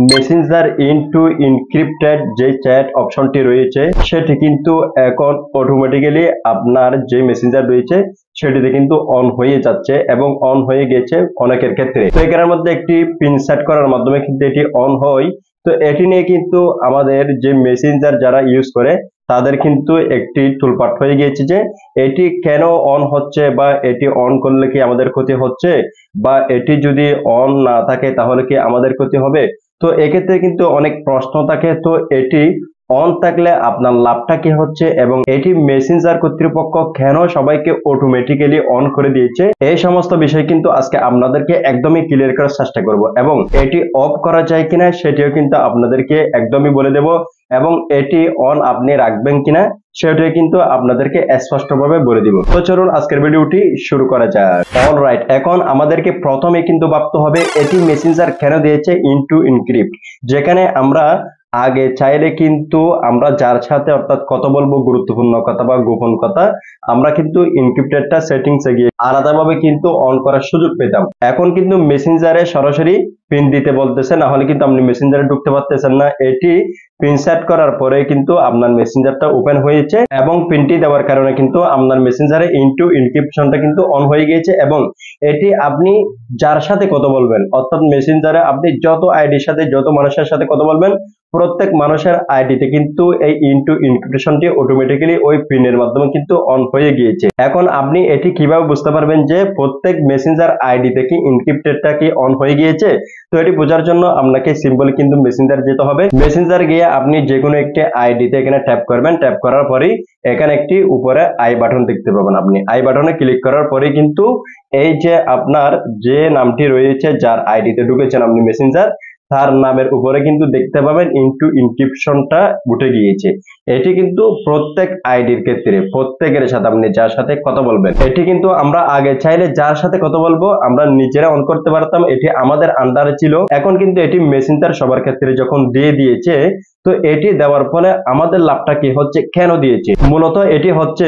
Messenger into encrypted যে chat অপশনটি রয়েছে সেটি কিন্তু এখন অটোমেটিক্যালি আপনার যে মেসেঞ্জার রয়েছে সেটিতে কিন্তু অন হয়ে যাচ্ছে এবং অন হয়ে গেছে অনেকের ক্ষেত্রে। তো এখানের মধ্যে একটি পিন সেট করার মাধ্যমে কিন্তু এটি অন হয়। তো এটি নিয়ে কিন্তু আমাদের যে মেসেঞ্জার যারা ইউজ করে তাদের কিন্তু একটি টুলপাট হয়ে গিয়েছে যে এটি কেন অন হচ্ছে বা এটি অন করলে কি আমাদের ক্ষতি হচ্ছে বা এটি যদি অন না থাকে তাহলে কি আমাদের ক্ষতি হবে। তো এক্ষেত্রে কিন্তু অনেক প্রশ্ন থাকে। তো এটি অন থাকলে আপনার লাভটা কি হচ্ছে এবং এটি মেসেঞ্জার কর্তৃপক্ষ কেন সবাইকে অটোমেটিক্যালি অন করে দিয়েছে, এই সমস্ত বিষয় কিন্তু আজকে আপনাদেরকে একদমই ক্লিয়ার করার চেষ্টা করব এবং এটি অফ করা যায় কিনা সেটিও কিন্তু আপনাদেরকে একদমই বলে দেব এবং এটি অন আপনি রাখবেন কিনা সেটাই কিন্তু আপনাদেরকে স্পষ্টভাবে বলে দিব। তো চলুন আজকের ভিডিওটি শুরু করা যাক। অলরাইট, এখন আমাদেরকে প্রথমে কিন্তু ভাবতে হবে এটি মেসেঞ্জার কেন দিয়েছে ইনটু ইনক্রিপ্ট, যেখানে আমরা আগে চাইলে কিন্তু আমরা যার সাথে অর্থাৎ কথা বলবো গুরুত্বপূর্ণ কথা বা গোপন কথা আমরা কিন্তু ইনক্রিপ্টেডটা সেটিংসে গিয়ে আলাদাভাবে কিন্তু অন করার সুযোগ পেতাম। এখন কিন্তু মেসেঞ্জারে সরাসরি পিন দিতে বলতেছে, না হলে কিন্তু আপনি মেসেঞ্জারে ঢুকতে পারতেছেন না। এটি পিন সেট করার পরে কিন্তু আপনার মেসেঞ্জারটা ওপেন হয়েছে এবং পিনটি দেওয়ার কারণে কিন্তু আপনার মেসেঞ্জারে ইনটু ইনক্রিপশনটা কিন্তু অন হয়ে গিয়েছে এবং এটি আপনি যার সাথে কথা বলবেন অর্থাৎ মেসেঞ্জারে আপনি যত আইডির সাথে যত মানুষের সাথে কথা বলবেন প্রত্যেক মানুষের আইডিতে কিন্তু এই ইনটু ইনক্রিপশনটি অটোমেটিক্যালি ওই পিনের মাধ্যমে কিন্তু অন হয়ে গিয়েছে। এখন আপনি এটি কিভাবে বুঝতে পারবেন যে প্রত্যেক মেসেঞ্জার আইডিতে কি ইনক্রিপ্টেডটা কি অন হয়ে গিয়েছে। তো এটি বোঝার জন্য আপনাকে সিম্পলি কিন্তু মেসেঞ্জার যেতে হবে। মেসেঞ্জার গিয়ে আপনি যে কোনো একটি আইডিতে এখানে ট্যাপ করবেন, ট্যাপ করার পরেই এখানে একটি উপরে আই বাটন দেখতে পাবেন। আপনি আই বাটনে ক্লিক করার পরে কিন্তু এই যে আপনার যে নামটি রয়েছে যার আইডিতে ঢুকেছেন আপনি মেসেঞ্জার তার নামের উপরে কিন্তু দেখতে পাবেন ইনটু ইনক্রিপশনটা উঠে গিয়েছে। এটি কিন্তু প্রত্যেক আইডির ক্ষেত্রে প্রত্যেকের সাথে আপনি যার সাথে কথা বলবেন এটি কিন্তু আমরা আগে চাইলে যার সাথে কথা বলবো আমরা নিজেরা অন করতে পারতাম, এটি আমাদের আন্ডারে ছিল। এখন কিন্তু এটি মেসেঞ্জার সবার ক্ষেত্রে যখন দিয়ে দিয়েছে তো এটি দেওয়ার ফলে আমাদের লাভটা কি হচ্ছে, কেন দিয়েছে মূলত এটি হচ্ছে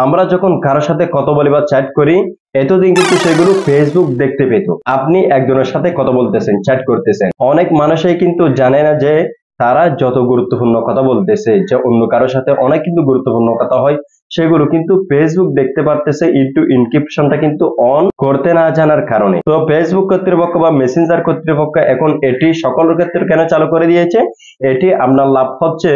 আমরা যখন কারোর সাথে কথা বলি বা চ্যাট করি এতদিন কিন্তু সেগুলো ফেসবুক দেখতে পেত। আপনি একজনের সাথে কথা বলতেছেন চ্যাট করতেছেন, অনেক মানুষই কিন্তু জানে না যে তারা যত গুরুত্বপূর্ণ কথা বলতেছে যে অন্য কারোর সাথে অনেক কিন্তু গুরুত্বপূর্ণ কথা হয় সেগুলো কিন্তু ফেসবুক দেখতে পারতেছে ইনটু ইনক্রিপশনটা কিন্তু অন করতে না জানার কারণে। তো ফেসবুক কর্তৃপক্ষ বা মেসেঞ্জার কর্তৃপক্ষ এখন এটি সকলের ক্ষেত্রে কেন চালু করে দিয়েছে, এটি আপনার লাভ হচ্ছে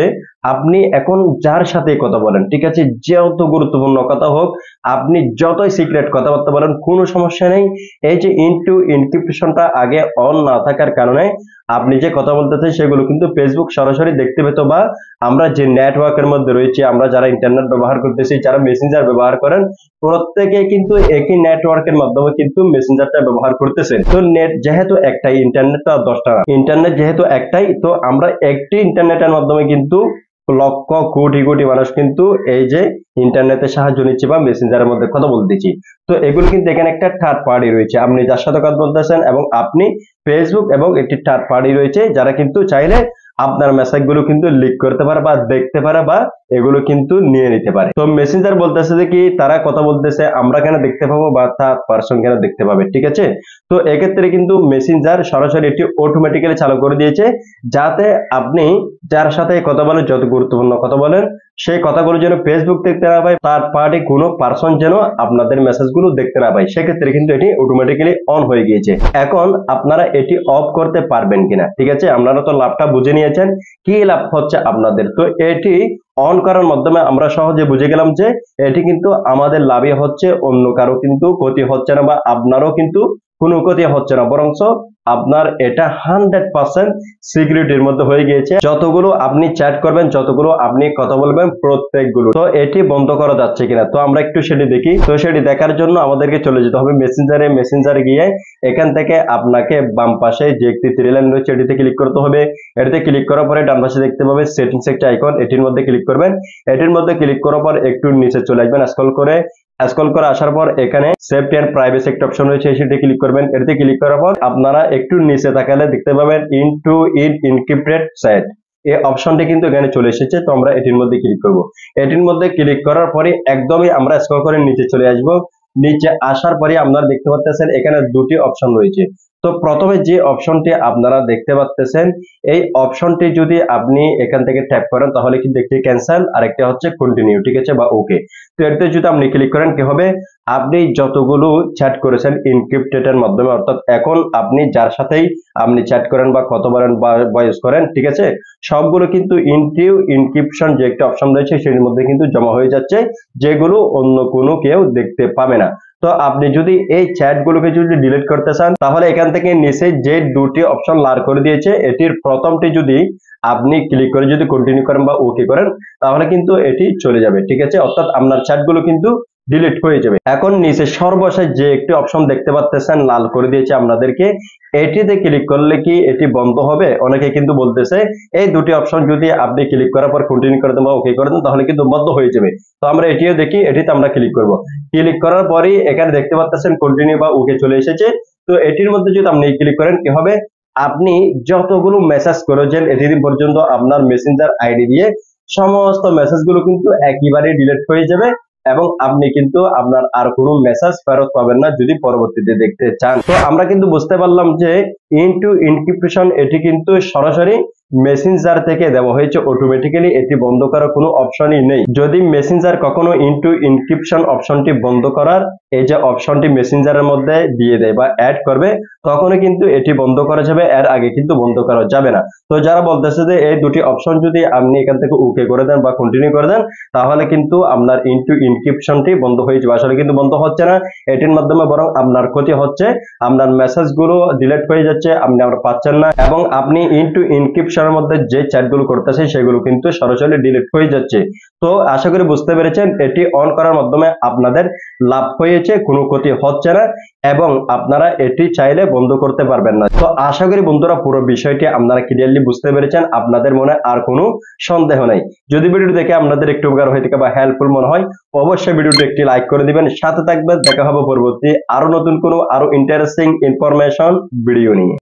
আপনি এখন যার সাথে কথা বলেন ঠিক আছে যত গুরুত্বপূর্ণ কথা হোক আপনি যতই সিক্রেট কথাবার্তা বলেন কোনো সমস্যা নেই। এই যে ইনটু ইনক্রিপশনটা আগে অন না থাকার কারণে আপনি যে কথা বলতেছেন সেগুলো কিন্তু ফেসবুক সরাসরি দেখতে পেত বা আমরা যে নেটওয়ার্কের মধ্যে রয়েছে আমরা যারা ইন্টারনেট ব্যবহার করতেছি যারা মেসেঞ্জার ব্যবহার করেন প্রত্যেকে কিন্তু একই নেটওয়ার্কের মাধ্যমে কিন্তু মেসেঞ্জারটা ব্যবহার করতেছেন। তো নেট যেহেতু একটাই, ইন্টারনেট তো 10টা না, ইন্টারনেট যেহেতু একটাই তো আমরা একটি ইন্টারনেটের মাধ্যমে কিন্তু লক্ষ কোটি কোটি মানুষ কিন্তু এই যে ইন্টারনেটের সাহায্য নিচ্ছে বা মেসেঞ্জারের মধ্যে কথা বলতেছি। তো এগুলো কিন্তু এখানে একটা থার্ড পার্টি রয়েছে, আপনি যার সাথে কথা বলতেছেন এবং আপনি ফেসবুক এবং একটি থার্ড পার্টি রয়েছে যারা কিন্তু চাইলে আপনার মেসেজ গুলো কিন্তু লিক করতে পারে বা দেখতে পারে বা এগুলো কিন্তু নিয়ে নিতে পারে। তো মেসেঞ্জার বলতেছে যে কি তারা কথা বলতেছে আমরা কেন দেখতে পাবো বা থার্ড পারসন কেন দেখতে পাবে, ঠিক আছে। তো এক্ষেত্রে কিন্তু মেসেঞ্জার সরাসরি এটি অটোমেটিক্যালি চালু করে দিয়েছে যাতে আপনি যার সাথে কথা বলেন যত গুরুত্বপূর্ণ কথা বলেন সেই কথাগুলো যেন ফেসবুক দেখতে না পায়, থার্ড পার্টি কোনো পারসন যেন আপনাদের মেসেজ গুলো দেখতে না পায়, সেক্ষেত্রে কিন্তু এটি অটোমেটিক্যালি অন হয়ে গিয়েছে। এখন আপনারা এটি অফ করতে পারবেন কিনা, ঠিক আছে আপনারা তো লাভটা বুঝে নিয়েছেন কি লাভ হচ্ছে আপনাদের। তো এটি অন করার মাধ্যমে আমরা সহজে বুঝে গেলাম যে এটি কিন্তু আমাদের লাভই হচ্ছে, অন্য কারো কিন্তু ক্ষতি হচ্ছে না বা আপনারও কিন্তু কোনো ক্ষতি হচ্ছে না, বরঞ্চ আপনার এটা 100% সিকিউরিটির মধ্যে হয়ে গিয়েছে। যতগুলো আপনি চ্যাট করবেন যতগুলো আপনি কথা বলবেন প্রত্যেকগুলো। তো এটি বন্ধ করা যাচ্ছে কিনা তো আমরা একটু সেটি দেখি। তো সেটি দেখার জন্য আমাদেরকে চলে যেতে হবে মেসেঞ্জারে। মেসেঞ্জারে গিয়ে এখান থেকে আপনাকে বাম পাশে যে একটি থ্রি লাইন রয়েছে এটিতে ক্লিক করতে হবে। এটিতে ক্লিক করার পরে ডান পাশে দেখতে পাবে সেটিংস একটা আইকন, এটির মধ্যে ক্লিক করবেন। এটির মধ্যে ক্লিক করার পর একটু নিচে চলে আসবেন, স্ক্রল করে আসার পর এখানে সেফটি এন্ড প্রাইভেসি একটা অপশন রয়েছে সেটি ক্লিক করবেন। এটিতে ক্লিক করার পর আপনারা একটু নিচে তাকালে দেখতে পাবেন ইনটু ইনক্রিপ্টেড চ্যাট এই অপশনটি কিন্তু এখানে চলে এসেছে। তো আমরা এটির মধ্যে ক্লিক করব। এটির মধ্যে ক্লিক করার পরে একদমই আমরা স্ক্রল করে নিচে চলে আসব। নিচে আসার পরে আপনারা দেখতে পাচ্ছেন এখানে দুটি অপশন রয়েছে। তো প্রথমে যে অপশনটি আপনারা দেখতে পাচ্ছেন, এই অপশনটি যদি আপনি এখান থেকে ট্যাপ করেন তাহলে কিন্তু একটি ক্যান্সেল আর একটা হচ্ছে কন্টিনিউ, ঠিক আছে, বা ওকে। তো এতে যদি আপনি ক্লিক করেন কি হবে, আপনি যতগুলো চ্যাট করেছেন এনক্রিপ্টেডের মাধ্যমে, অর্থাৎ এখন আপনি যার সাথেই আপনি চ্যাট করেন বা কথা বলেন বা ভয়েস করেন, ঠিক আছে, সবগুলো কিন্তু ইনটু এনক্রিপশন যে একটা অপশন রয়েছে সেটার মধ্যে কিন্তু জমা হয়ে যাচ্ছে, যেগুলো অন্য কোনো কেউ দেখতে পাবে না। তো আপনি যদি এই চ্যাট গুলোকে যদি ডিলিট করতে চান তাহলে এখান থেকে নিচে যে দুটি অপশন লার করে দিয়েছে এটির প্রথমটি যদি আপনি ক্লিক করে যদি কন্টিনিউ করেন বা ওকে করেন তাহলে কিন্তু এটি চলে যাবে, ঠিক আছে, অর্থাৎ আপনার চ্যাট গুলো কিন্তু ডিলিট হয়ে যাবে। এখন নিচে সর্বশেষ যে একটি অপশন দেখতে পাচ্ছেন লাল করে দিয়েছে আপনাদেরকে, এটিতে ক্লিক করলে কি এটি বন্ধ হবে? অনেকে কিন্তু বলতেছে এই দুটি অপশন যদি আপনি ক্লিক করার পর কন্টিনিউ করে দেন বা ওকে করে দেন তাহলে কিন্তু বন্ধ হয়ে যাবে। তো আমরা এটিও দেখি, এটিতে আমরা ক্লিক করব। ক্লিক করার পরেই এখানে দেখতে পাচ্ছেন কন্টিনিউ বা ওকে চলে এসেছে। তো এটির মধ্যে যদি আপনি ক্লিক করেন কি হবে, আপনি যতগুলো মেসেজ করেছেন এতদিন পর্যন্ত আপনার মেসেঞ্জার আইডি দিয়ে সমস্ত মেসেজগুলো কিন্তু একেবারে ডিলিট হয়ে যাবে এবং আপনি কিন্তু আপনার আর কোনো মেসেজ ফেরত পাবেন না যদি পরবর্তীতে দেখতে চান। তো আমরা কিন্তু বুঝতে পারলাম যে ইনটু এনক্রিপশন এটি কিন্তু সরাসরি মেসেঞ্জার থেকে দেওয়া হয়েছে, অটোমেটিক্যালি এটি বন্ধ করার কোনো অপশনই নেই। যদি মেসেঞ্জার কখনো ইনটু এনক্রিপশন অপশনটি বন্ধ করার এই যে অপশনটি মেসেঞ্জারের মধ্যে দিয়ে দেয় বা অ্যাড করবে তখনই কিন্তু এটি বন্ধ করা যাবে, এর আগে কিন্তু বন্ধ করা যাবে না। তো যারা বলতেছে যে এই দুটি অপশন যদি আপনি এখান থেকে ওকে করে দেন বা কন্টিনিউ করে দেন তাহলে কিন্তু আপনার ইনটু এনক্রিপশনটি বন্ধ হয়ে যাবে, আসলে কিন্তু বন্ধ হচ্ছে না, এটির মাধ্যমে বরং আপনার ক্ষতি হচ্ছে, আপনার মেসেজগুলো ডিলিট হয়ে যাচ্ছে, আপনি আর পাচ্ছেন না এবং আপনি ইনটু এনক্রিপশনের মধ্যে যে চ্যাটগুলো করতেছেন সেগুলো কিন্তু সরাসরি ডিলিট হয়ে যাচ্ছে। তো আশা করি বুঝতে পেরেছেন, এটি অন করার মাধ্যমে আপনাদের লাভ হয়েছে, কোনো ক্ষতি হচ্ছে না এবং আপনারা এটি চাইলে বন্ধ করতে পারবেন না। তো আশা করি বন্ধুরা পুরো বিষয়টি আপনারা ক্লিয়ারলি বুঝতে পেরেছেন, আপনাদের মনে আর কোনো সন্দেহ নেই। যদি ভিডিওটি দেখে আপনাদের একটু উপকার হয়ে থাকে বা হেল্পফুল মনে হয় অবশ্যই ভিডিওটি একটি লাইক করে দিবেন, সাথে থাকবেন, দেখা হবে পরবর্তী আরো নতুন কোনো আরো ইন্টারেস্টিং ইনফরমেশন ভিডিও নিয়ে।